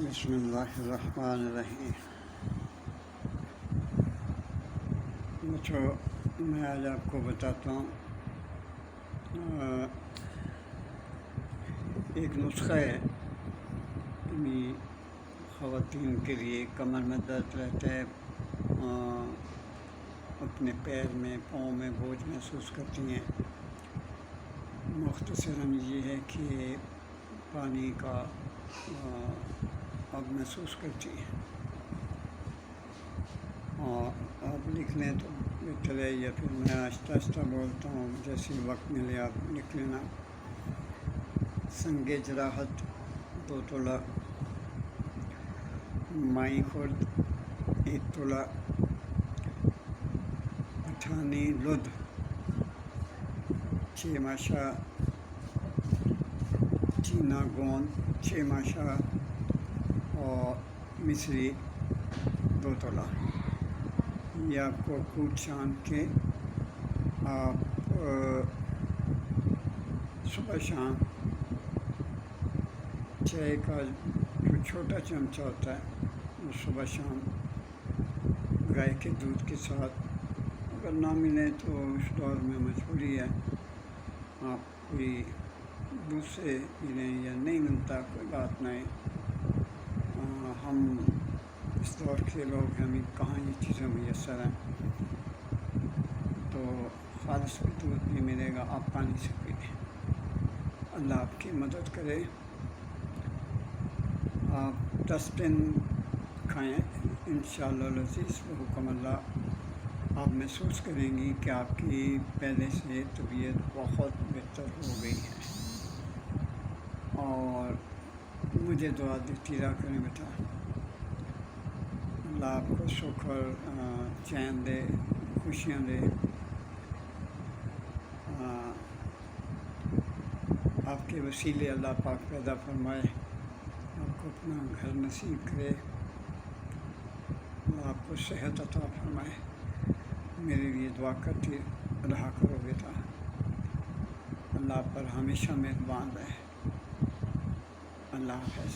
بسم اللہ الرحمن الرحیم۔ بچوں، میں آج آپ کو بتاتا ہوں ایک نسخہ ہے خواتین کے لیے کمر میں درد رہتا ہے، اپنے پیر میں پاؤں میں بوجھ محسوس کرتی ہیں۔ مختصراً یہ ہے کہ پانی کا اب محسوس کرتی ہیں، اور آپ لکھ لیں تو بہتر ہے، یا پھر میں آہستہ آہستہ بولتا ہوں، جیسے وقت ملے آپ لکھ لینا۔ سنگ جراحت 2 تولہ، مائی خرد 1 تولہ، پٹھانی لد 6 ماشا، چینا گوند 6 ماشا، اور مصری 2 تولہ۔ یہ آپ کو کوٹ چاند کے آپ صبح شام چائے کا جو چھوٹا چمچہ ہوتا ہے وہ صبح شام گائے کے دودھ کے ساتھ، اگر نہ ملے تو اس دور میں مجبوری ہے، آپ کوئی دودھ سے پی لیں، یا نہیں ملتا کوئی بات نہیں، ہم اس دور کے لوگ ہمیں کہاں یہ چیزیں میسر ہیں، تو خالص بھی دودھ نہیں ملے گا، آپ پانی سے پی لیں۔ اللہ آپ کی مدد کرے۔ آپ 10 دن کھائیں انشاءاللہ العزیز بحکم اللہ، آپ محسوس کریں گی کہ آپ کی پہلے سے طبیعت بہت بہتر ہو گئی ہے، اور مجھے دعا دیتی رہا کریں بیٹا۔ اللہ آپ کو سکھ اور چین دے، خوشیاں دے، آپ کے وسیلے اللہ پاک پیدا فرمائے، آپ کو اپنا گھر نصیب کرے، اللہ آپ کو صحت عطا فرمائے۔ میرے لیے دعا کرتی رہا کرو بیٹا، اللہ پر ہمیشہ مہربان رہے۔ اللہ حافظ۔